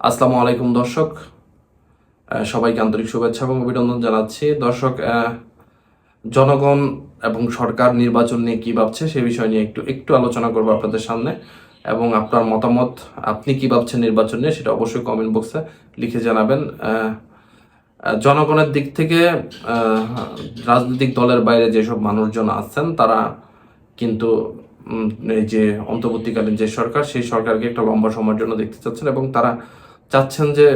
আসসালামু আলাইকুম দর্শক, সবাইকে আন্তরিক শুভেচ্ছা এবং অভিনন্দন জানাচ্ছি। দর্শক, জনগণ এবং সরকার নির্বাচন নিয়ে কি ভাবছে সে বিষয় নিয়ে একটু একটু আলোচনা করবো আপনাদের সামনে, এবং আপনার মতামত, আপনি কি ভাবছেন নির্বাচন নিয়ে সেটা অবশ্যই কমেন্ট বক্সে লিখে জানাবেন। জনগণের দিক থেকে রাজনৈতিক দলের বাইরে যেসব মানুষজন আছেন তারা কিন্তু এই যে অন্তর্বর্তীকালীন যে সরকার, সেই সরকারকে একটা লম্বা সময়ের জন্য দেখতে চাচ্ছেন এবং তারা চাচ্ছেন যে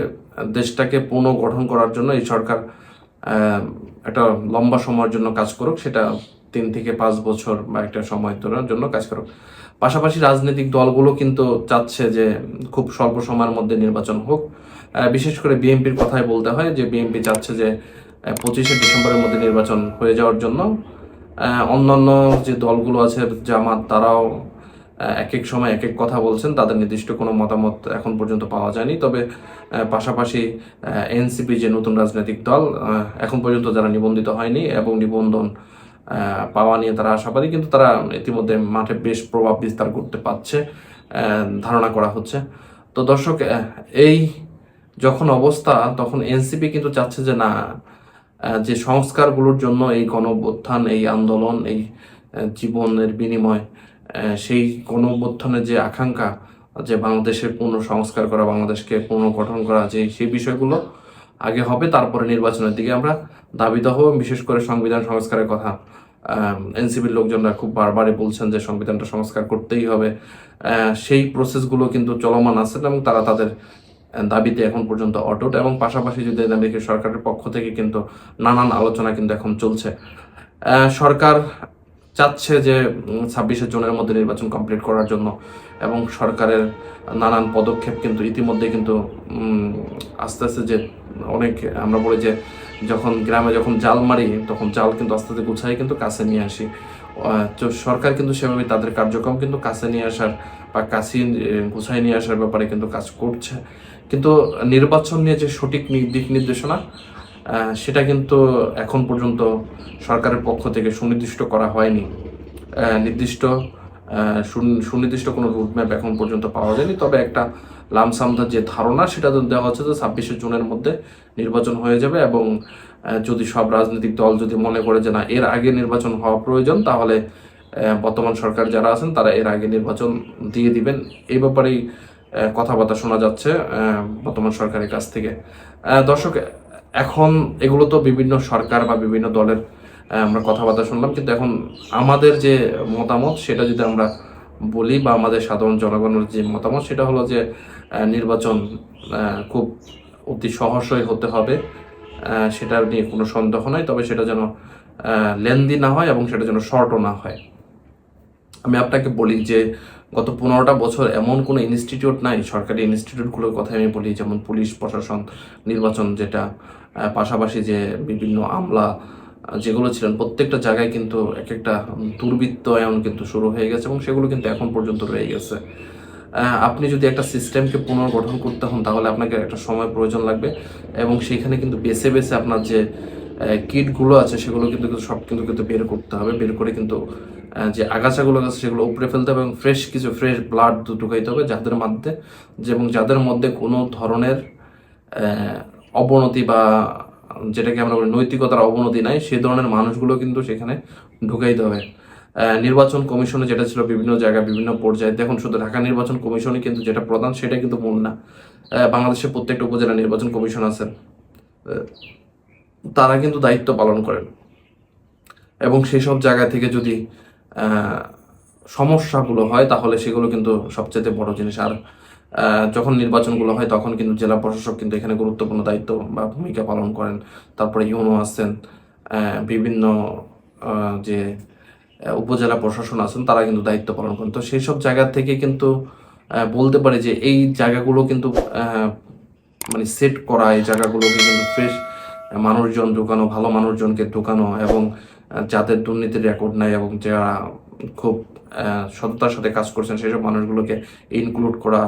দেশটাকে পুনর্গঠন করার জন্য এই সরকার একটা লম্বা সময়ের জন্য কাজ করুক, সেটা 3 থেকে 5 বছর বা একটা সময় ধরার জন্য কাজ করুক। পাশাপাশি রাজনৈতিক দলগুলো কিন্তু চাচ্ছে যে খুব স্বল্প সময়ের মধ্যে নির্বাচন হোক। বিশেষ করে বিএনপির কথাই বলতে হয় যে বিএনপি চাচ্ছে যে 25শে ডিসেম্বরের মধ্যে নির্বাচন হয়ে যাওয়ার জন্য। অন্যান্য যে দলগুলো আছে জামাত, তারাও এক এক সময় এক এক কথা বলছেন, তাদের নির্দিষ্ট কোনো মতামত এখন পর্যন্ত পাওয়া যায়নি। তবে পাশাপাশি এনসিপি যে নতুন রাজনৈতিক দল, এখন পর্যন্ত যারা নিবন্ধিত হয়নি এবং নিবন্ধন পাওয়া নিয়ে তারা আশাবাদী, কিন্তু তারা ইতিমধ্যে মাঠে বেশ প্রভাব বিস্তার করতে পারছে ধারণা করা হচ্ছে। তো দর্শক, এই যখন অবস্থা, তখন এনসিপি কিন্তু চাচ্ছে যে না, যে সংস্কারগুলোর জন্য এই গণঅভ্যুত্থান, এই আন্দোলন, এই জীবনের বিনিময়, সেই গণঅভ্যুত্থানের যে আকাঙ্ক্ষা যে বাংলাদেশের পূর্ণ সংস্কার করা, বাংলাদেশকে পুনর্গঠন করা, যে সেই বিষয়গুলো আগে হবে, তারপরে নির্বাচনের দিকে আমরা ধাবিত হব। বিশেষ করে সংবিধান সংস্কারের কথা এনসিপির লোকজনরা খুব বারবারই বলছেন যে সংবিধানটা সংস্কার করতেই হবে। সেই প্রসেসগুলো কিন্তু চলমান আছে এবং তারা তাদের দাবিতে এখন পর্যন্ত অটুট। এবং পাশাপাশি যদি দেখি, সরকারের পক্ষ থেকে কিন্তু নানান আলোচনা কিন্তু এখন চলছে। সরকার চাচ্ছে যে 26শে জুনের মধ্যে নির্বাচন কমপ্লিট করার জন্য, এবং সরকারের নানান পদক্ষেপ কিন্তু ইতিমধ্যে কিন্তু আস্তে আস্তে যে অনেক, আমরা বলি যে যখন গ্রামে যখন জাল মারি তখন জাল কিন্তু আস্তে আস্তে গুছাই কিন্তু কাছে নিয়ে আসি। তো সরকার কিন্তু সেভাবে তাদের কার্যক্রম কিন্তু কাছে নিয়ে আসার বা কাছে গুছাই নিয়ে আসার ব্যাপারে কিন্তু কাজ করছে। কিন্তু নির্বাচন নিয়ে যে সঠিক দিক নির্দেশনা, সেটা কিন্তু এখন পর্যন্ত সরকারের পক্ষ থেকে সুনির্দিষ্ট করা হয়নি। নির্দিষ্ট সুনির্দিষ্ট কোনো রুটম্যাপ এখন পর্যন্ত পাওয়া যায়নি। তবে একটা লামসামদার যে ধারণা, সেটা দেওয়া হচ্ছে যে 26শে জুনের মধ্যে নির্বাচন হয়ে যাবে। এবং যদি সব রাজনৈতিক দল যদি মনে করে যে না, এর আগে নির্বাচন হওয়া প্রয়োজন, তাহলে বর্তমান সরকার যারা আছেন তারা এর আগে নির্বাচন দিয়ে দিবেন। এই ব্যাপারেই কথাবার্তা শোনা যাচ্ছে বর্তমান সরকারের কাছ থেকে। দর্শক, এখন এগুলো তো বিভিন্ন সরকার বা বিভিন্ন দলের আমরা কথাবার্তা শুনলাম, কিন্তু এখন আমাদের যে মতামত সেটা যদি আমরা বলি, বা আমাদের সাধারণ জনগণের যে মতামত, সেটা হলো যে নির্বাচন খুব অতি সহসই হতে হবে, সেটা নিয়ে কোনো সন্দেহ নাই। তবে সেটা যেন লেন্দি না হয় এবং সেটা যেন শর্টও না হয়। আমি আপনাকে বলি যে গত 15টা বছর এমন কোনো ইনস্টিটিউট নাই, সরকারি ইনস্টিটিউটগুলোর কথা আমি বলি, যেমন পুলিশ প্রশাসন, নির্বাচন, যেটা পাশাপাশি যে বিভিন্ন আমলা যেগুলো ছিলেন, প্রত্যেকটা জায়গায় কিন্তু এক একটা দুর্বৃত্তায়ন কিন্তু শুরু হয়ে গেছে এবং সেগুলো কিন্তু এখন পর্যন্ত রয়ে গেছে। আপনি যদি একটা সিস্টেমকে পুনর্গঠন করতে হন, তাহলে আপনাকে একটা সময় প্রয়োজন লাগবে এবং সেখানে কিন্তু বেছে বেছে আপনার যে কিটগুলো আছে সেগুলো কিন্তু সব কিন্তু বের করতে হবে। বের করে কিন্তু যে আগাছাগুলো আছে সেগুলো উপড়ে ফেলতে হবে এবং ফ্রেশ ব্লাড ঢুকাইতে হবে, যাদের মধ্যে এবং যাদের মধ্যে কোনো ধরনের অবনতি বা যেটাকে আমরা বলি নৈতিকতার অবনতি নাই, সেই ধরনের মানুষগুলো কিন্তু সেখানে ঢুকাইতে হবে। নির্বাচন কমিশনে যেটা ছিল বিভিন্ন জায়গায় বিভিন্ন পর্যায়ে, দেখুন শুধু ঢাকা নির্বাচন কমিশনই কিন্তু যেটা প্রধান, সেটা কিন্তু মূল না। বাংলাদেশের প্রত্যেকটা উপজেলা নির্বাচন কমিশন আছেন, তারা কিন্তু দায়িত্ব পালন করেন এবং সেই সব জায়গা থেকে যদি সমস্যাগুলো হয়, তাহলে সেগুলো কিন্তু সবচেয়ে বড় জিনিস। আর যখন নির্বাচনগুলো হয় তখন কিন্তু জেলা প্রশাসক কিন্তু এখানে গুরুত্বপূর্ণ দায়িত্ব বা ভূমিকা পালন করেন। তারপরে ইউনো আছেন, বিভিন্ন যে উপজেলা প্রশাসন আছেন, তারা কিন্তু দায়িত্ব পালন করেন। তো সেই সব জায়গা থেকে কিন্তু বলতে পারি যে এই জায়গাগুলো কিন্তু মানে সেট করা, এই জায়গাগুলোকে কিন্তু ফ্রেশ মানুষজন ঢুকানো, ভালো মানুষজনকে ঢুকানো, এবং যাদের দুর্নীতির রেকর্ড নাই এবং যারা খুব সততার সাথে কাজ করছেন সেসব মানুষগুলোকে ইনক্লুড করা,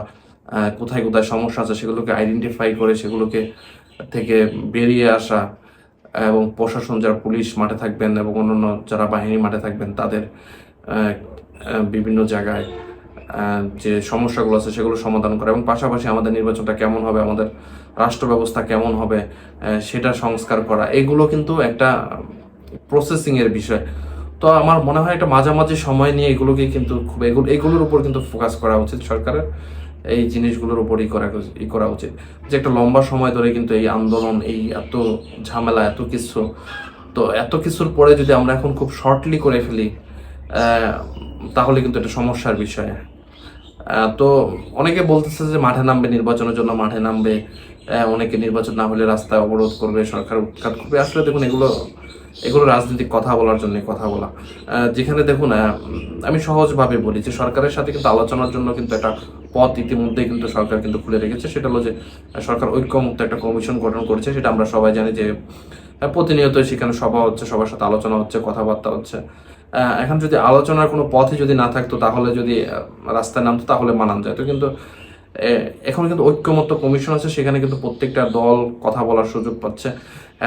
কোথায় কোথায় সমস্যা আছে সেগুলোকে আইডেন্টিফাই করে সেগুলোকে থেকে বেরিয়ে আসা, এবং প্রশাসন যারা পুলিশ মাঠে থাকবেন এবং অন্যান্য যারা বাহিনী মাঠে থাকবেন, তাদের বিভিন্ন জায়গায় যে সমস্যাগুলো আছে সেগুলো সমাধান করা, এবং পাশাপাশি আমাদের নির্বাচনটা কেমন হবে, আমাদের রাষ্ট্র ব্যবস্থা কেমন হবে সেটা সংস্কার করা, এগুলো কিন্তু একটা প্রসেসিং এর বিষয়। তো আমার মনে হয় একটা মাঝামাঝি সময় নিয়ে এগুলোকে কিন্তু খুব এগুলোর উপর কিন্তু ফোকাস করা উচিত সরকারের, এই জিনিসগুলোর উপর করা উচিত, যে একটা লম্বা সময় ধরে কিন্তু এই আন্দোলন, এই এত ঝামেলা, এত কিছু, তো এত কিছুর পরে যদি আমরা এখন খুব শর্টলি করে ফেলি তাহলে কিন্তু এটা সমস্যার বিষয়। তো অনেকে বলতেছে যে মাঠে নামবে, নির্বাচনের জন্য মাঠে নামবে, অনেকে নির্বাচন না হলে রাস্তায় অবরোধ করবে, সরকার উৎখাত করবে। আসলে দেখুন, এগুলো এগুলো রাজনৈতিক কথা বলার জন্য কথা বলা। যেখানে দেখুন, আমি সহজভাবে বলি যে সরকারের সাথে কিন্তু আলোচনার জন্য কিন্তু একটা পথ ইতিমধ্যেই কিন্তু সরকার কিন্তু খুলে রেখেছে। সেটা হলো যে সরকার ঐক্যমত্য একটা কমিশন গঠন করেছে, সেটা আমরা সবাই জানি যে প্রতিনিয়ত সেখানে সভা হচ্ছে, সবার সাথে আলোচনা হচ্ছে, কথাবার্তা হচ্ছে। এখন যদি আলোচনার কোনো পথই যদি না থাকতো, তাহলে যদি রাস্তায় নামতো তাহলে মানান যেত, কিন্তু এখন কিন্তু ঐক্যমত্য কমিশন আছে, সেখানে কিন্তু প্রত্যেকটা দল কথা বলার সুযোগ পাচ্ছে।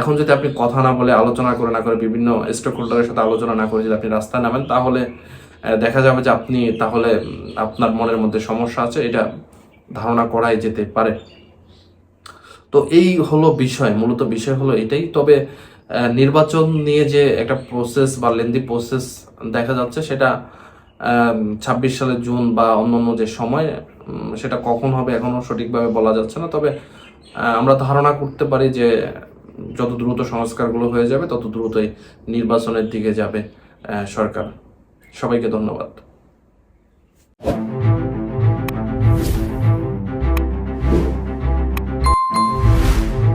এখন যদি আপনি কথা না বলে, আলোচনা করে না করে, বিভিন্ন স্টেক হোল্ডারের সাথে আলোচনা না করে যদি আপনি রাস্তায় নামেন, তাহলে দেখা যাবে যে আপনি তাহলে আপনার মনের মধ্যে সমস্যা আছে, এটা ধারণা করাই যেতে পারে। তো এই হলো বিষয়, মূলত বিষয় হলো এটাই। তবে নির্বাচন নিয়ে যে একটা প্রসেস বা লেন্দি প্রসেস দেখা যাচ্ছে, সেটা 26 সালের জুন বা অন্যান্য যে সময়, সেটা কখন হবে এখনো সঠিকভাবে বলা যাচ্ছে না। তবে আমরা ধারণা করতে পারি যে যত দ্রুত সংস্কারগুলো হয়ে যাবে তত দ্রুতই নির্বাচনের দিকে যাবে সরকার। সবাইকে ধন্যবাদ।